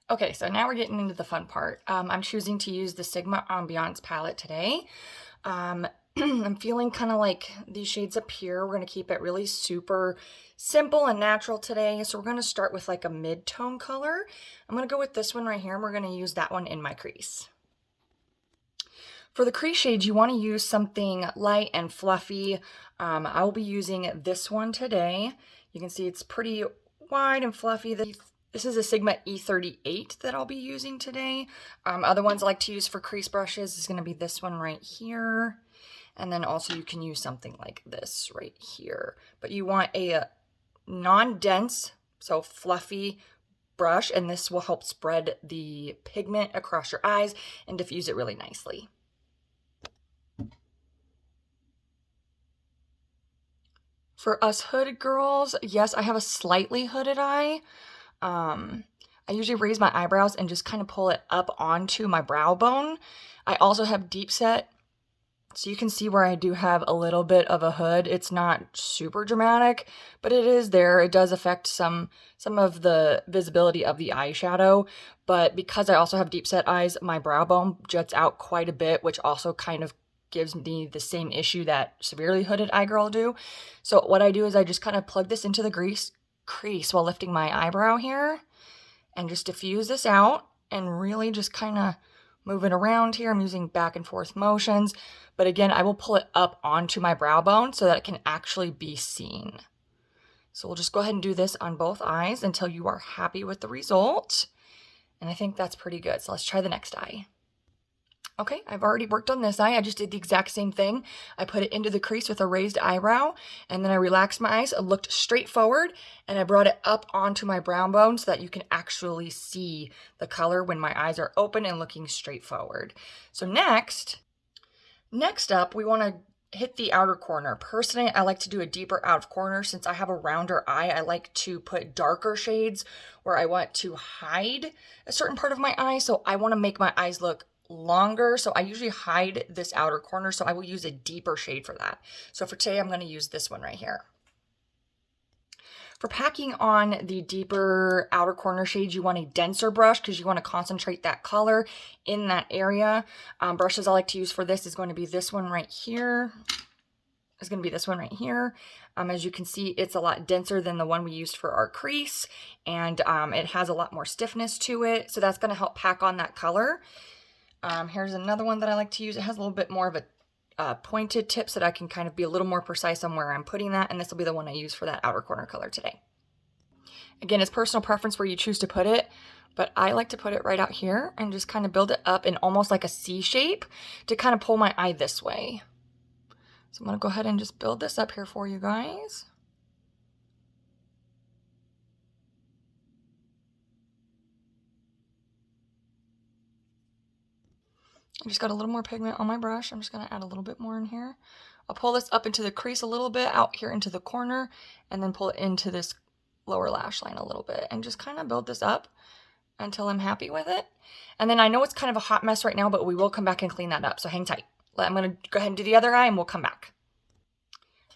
Okay, so now we're getting into the fun part. I'm choosing to use the Sigma Ambiance palette today. I'm feeling kind of like these shades up here. We're going to keep it really super simple and natural today. So we're going to start with like a mid-tone color. I'm going to go with this one right here, and we're going to use that one in my crease. For the crease shades, you want to use something light and fluffy. I will be using this one today. You can see it's pretty wide and fluffy. This is a Sigma E38 that I'll be using today. Other ones I like to use for crease brushes is going to be this one right here. And then also you can use something like this right here. But you want a non-dense, so fluffy brush, and this will help spread the pigment across your eyes and diffuse it really nicely. For us hooded girls, yes, I have a slightly hooded eye. I usually raise my eyebrows and just kind of pull it up onto my brow bone. I also have deep set, so you can see where I do have a little bit of a hood. It's not super dramatic, but it is there. It does affect some of the visibility of the eyeshadow, but because I also have deep set eyes, my brow bone juts out quite a bit, which also kind of gives me the same issue that severely hooded eye girl do. So what I do is I just kind of plug this into the crease while lifting my eyebrow here and just diffuse this out and really just kind of move it around here. I'm using back and forth motions, but again, I will pull it up onto my brow bone so that it can actually be seen. So we'll just go ahead and do this on both eyes until you are happy with the result. And I think that's pretty good. So let's try the next eye. Okay, I've already worked on this eye. I just did the exact same thing. I put it into the crease with a raised eyebrow, and then I relaxed my eyes, I looked straight forward, and I brought it up onto my brow bone so that you can actually see the color when my eyes are open and looking straight forward. So next up, we want to hit the outer corner. Personally, I like to do a deeper outer corner. Since I have a rounder eye, I like to put darker shades where I want to hide a certain part of my eye. So I want to make my eyes look longer. So I usually hide this outer corner. So I will use a deeper shade for that. So for today, I'm going to use this one right here. For packing on the deeper outer corner shades, you want a denser brush because you want to concentrate that color in that area. Brushes I like to use for this is going to be this one right here. It's going to be this one right here. As you can see, it's a lot denser than the one we used for our crease, and it has a lot more stiffness to it. So that's going to help pack on that color. Here's another one that I like to use. It has a little bit more of a pointed tip so that I can kind of be a little more precise on where I'm putting that, and this will be the one I use for that outer corner color today. Again, it's personal preference where you choose to put it, but I like to put it right out here and just kind of build it up in almost like a C shape to kind of pull my eye this way. So I'm going to go ahead and just build this up here for you guys. I just got a little more pigment on my brush. I'm just going to add a little bit more in here. I'll pull this up into the crease a little bit, out here into the corner, and then pull it into this lower lash line a little bit, and just kind of build this up until I'm happy with it. And then I know it's kind of a hot mess right now, but we will come back and clean that up, so hang tight. I'm going to go ahead and do the other eye, and we'll come back.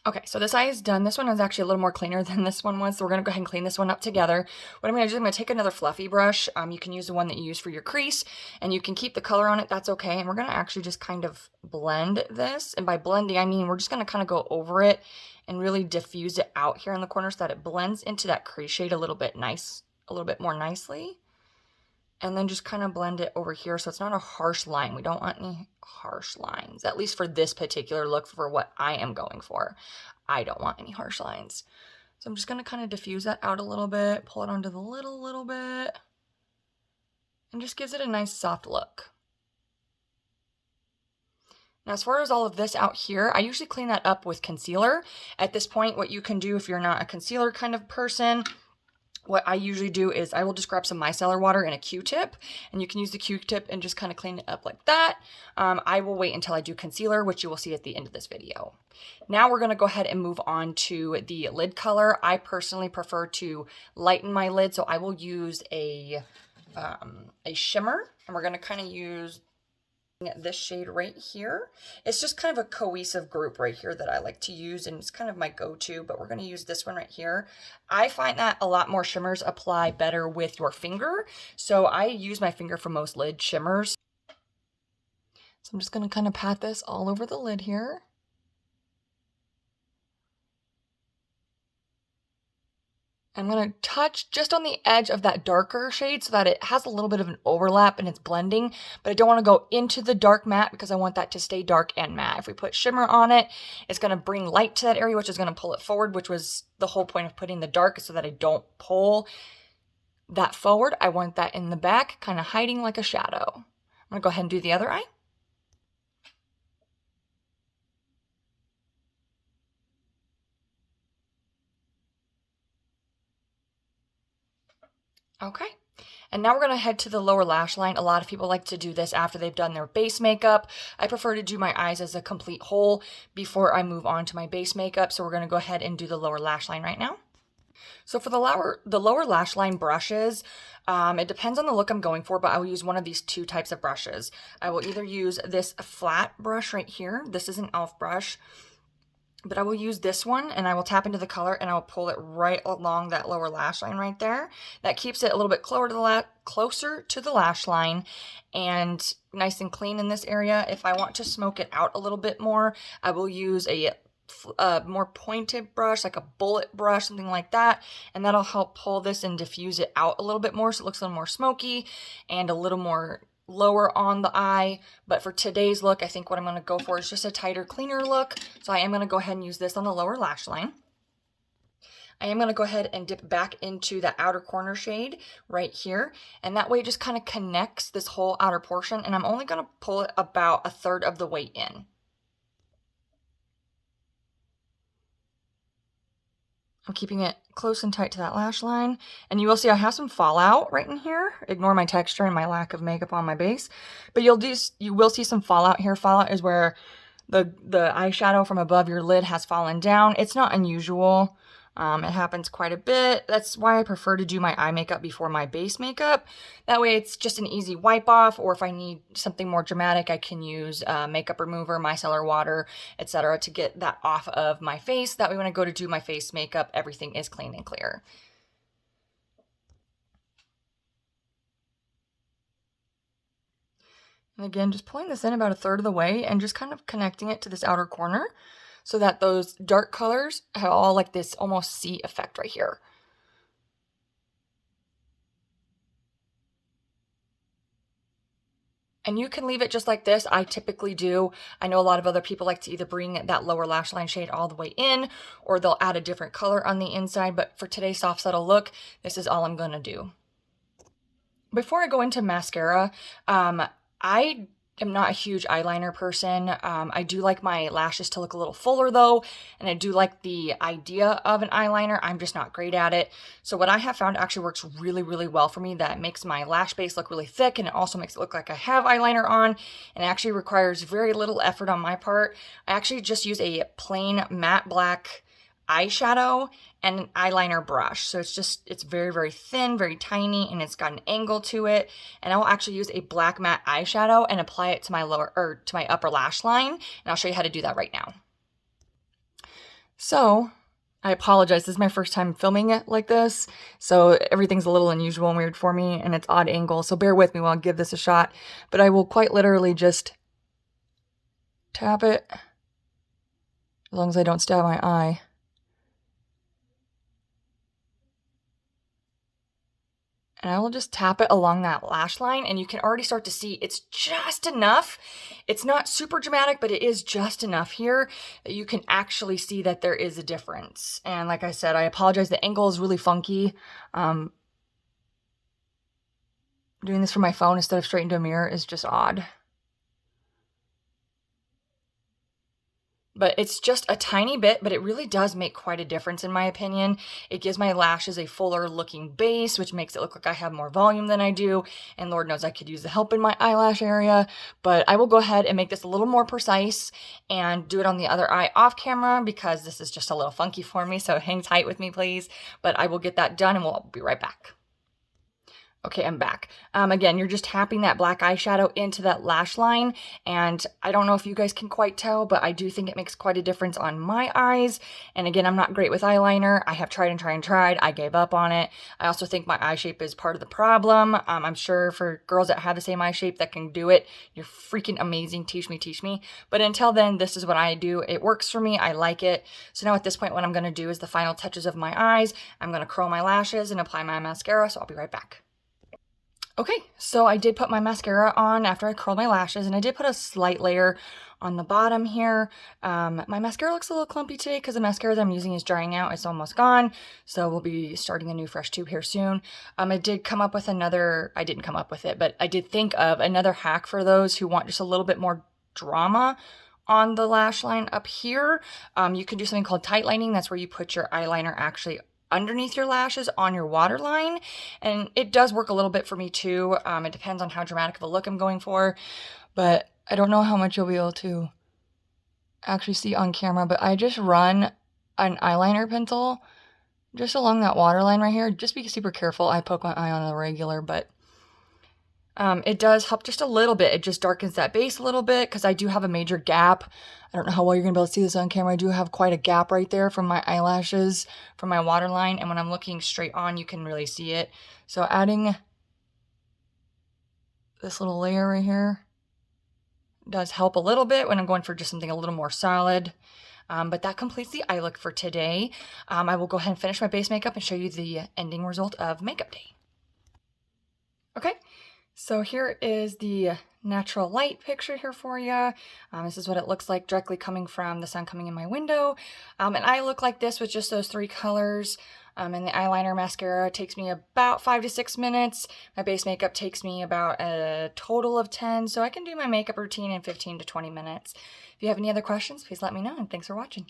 Okay, so this eye is done. This one is actually a little more cleaner than this one was, so we're going to go ahead and clean this one up together. What I'm going to do is I'm going to take another fluffy brush. You can use the one that you use for your crease, and you can keep the color on it. That's okay. And we're going to actually just kind of blend this. And by blending, I mean we're just going to kind of go over it and really diffuse it out here in the corner so that it blends into that crease shade a little bit more nicely. And then just kind of blend it over here so it's not a harsh line. We don't want any harsh lines, at least for this particular look for what I am going for. I don't want any harsh lines. So I'm just going to kind of diffuse that out a little bit, pull it onto the little bit, and just gives it a nice soft look. Now, as far as all of this out here, I usually clean that up with concealer. At this point, what you can do if you're not a concealer kind of person, what I usually do is I will just grab some micellar water and a Q-tip, and you can use the Q-tip and just kind of clean it up like that. I will wait until I do concealer, which you will see at the end of this video. Now we're going to go ahead and move on to the lid color. I personally prefer to lighten my lid, so I will use a shimmer, and we're going to kind of use This shade right here. It's just kind of a cohesive group right here that I like to use, and it's kind of my go-to, but we're going to use this one right here. I find that a lot more shimmers apply better with your finger, so I use my finger for most lid shimmers. So I'm just going to kind of pat this all over the lid here. I'm going to touch just on the edge of that darker shade so that it has a little bit of an overlap and it's blending, but I don't want to go into the dark matte because I want that to stay dark and matte. If we put shimmer on it, it's going to bring light to that area, which is going to pull it forward, which was the whole point of putting the dark, so that I don't pull that forward. I want that in the back, kind of hiding like a shadow. I'm going to go ahead and do the other eye. Okay. And now we're going to head to the lower lash line. A lot of people like to do this after they've done their base makeup. I prefer to do my eyes as a complete whole before I move on to my base makeup. So we're going to go ahead and do the lower lash line right now. So for the lower lash line brushes, it depends on the look I'm going for, but I will use one of these two types of brushes. I will either use this flat brush right here. This is an e.l.f. brush. But I will use this one, and I will tap into the color, and I'll pull it right along that lower lash line right there. That keeps it a little bit closer to the lash line and nice and clean in this area. If I want to smoke it out a little bit more, I will use a more pointed brush, like a bullet brush, something like that, and that'll help pull this and diffuse it out a little bit more so it looks a little more smoky and a little more lower on the eye. But for today's look, I think what I'm going to go for is just a tighter, cleaner look. So I am going to go ahead and use this on the lower lash line. I am going to go ahead and dip back into the outer corner shade right here. And that way it just kind of connects this whole outer portion. And I'm only going to pull it about a third of the way in. I'm keeping it close and tight to that lash line. And you will see I have some fallout right in here. Ignore my texture and my lack of makeup on my base. But you will see some fallout here. Fallout is where the eyeshadow from above your lid has fallen down. It's not unusual. It happens quite a bit. That's why I prefer to do my eye makeup before my base makeup. That way it's just an easy wipe off, or if I need something more dramatic, I can use makeup remover, micellar water, etc. to get that off of my face. That way when I go to do my face makeup, everything is clean and clear. And again, just pulling this in about a third of the way and just kind of connecting it to this outer corner, so that those dark colors have all like this almost C effect right here. And you can leave it just like this. I typically do. I know a lot of other people like to either bring that lower lash line shade all the way in, or they'll add a different color on the inside. But for today's soft subtle look, this is all I'm going to do. Before I go into mascara, I am not a huge eyeliner person. I do like my lashes to look a little fuller though, and I do like the idea of an eyeliner. I'm just not great at it. So what I have found actually works really, really well for me, that makes my lash base look really thick, and it also makes it look like I have eyeliner on, and it actually requires very little effort on my part. I actually just use a plain matte black eyeshadow and an eyeliner brush. So it's very, very thin, very tiny, and it's got an angle to it. And I will actually use a black matte eyeshadow and apply it to my upper lash line. And I'll show you how to do that right now. So I apologize. This is my first time filming it like this. So everything's a little unusual and weird for me, and it's odd angle. So bear with me while I give this a shot. But I will quite literally just tap it, as long as I don't stab my eye. And I will just tap it along that lash line, and you can already start to see it's just enough. It's not super dramatic, but it is just enough here that you can actually see that there is a difference. And like I said, I apologize. The angle is really funky. Doing this from my phone instead of straight into a mirror is just odd. But it's just a tiny bit, but it really does make quite a difference in my opinion. It gives my lashes a fuller looking base, which makes it look like I have more volume than I do. And Lord knows I could use the help in my eyelash area. But I will go ahead and make this a little more precise and do it on the other eye off camera, because this is just a little funky for me. So hang tight with me, please. But I will get that done and we'll be right back. Okay, I'm back. Again, you're just tapping that black eyeshadow into that lash line, and I don't know if you guys can quite tell, but I do think it makes quite a difference on my eyes. And again, I'm not great with eyeliner. I have tried and tried and tried. I gave up on it. I also think my eye shape is part of the problem. I'm sure for girls that have the same eye shape that can do it, you're freaking amazing. Teach me, teach me. But until then, this is what I do. It works for me. I like it. So now at this point, what I'm going to do is the final touches of my eyes. I'm going to curl my lashes and apply my mascara, so I'll be right back. Okay, so I did put my mascara on after I curled my lashes, and I did put a slight layer on the bottom here. My mascara looks a little clumpy today because the mascara that I'm using is drying out. It's almost gone, so we'll be starting a new fresh tube here soon. I did come up with another, I didn't come up with it, but I did think of another hack for those who want just a little bit more drama on the lash line up here. You can do something called tight lining. That's where you put your eyeliner actually underneath your lashes on your waterline, and it does work a little bit for me too. It depends on how dramatic of a look I'm going for, but I don't know how much you'll be able to actually see on camera, but I just run an eyeliner pencil just along that waterline right here. Just be super careful. I poke my eye on a regular, but it does help just a little bit. It just darkens that base a little bit because I do have a major gap. I don't know how well you're going to be able to see this on camera. I do have quite a gap right there from my eyelashes, from my waterline. And when I'm looking straight on, you can really see it. So adding this little layer right here does help a little bit when I'm going for just something a little more solid. But that completes the eye look for today. I will go ahead and finish my base makeup and show you the ending result of makeup day. Okay. So here is the natural light picture here for you. This is what it looks like directly coming from the sun coming in my window. And I look like this with just those three colors. And the eyeliner mascara takes me about 5 to 6 minutes. My base makeup takes me about a total of 10. So I can do my makeup routine in 15 to 20 minutes. If you have any other questions, please let me know. And thanks for watching.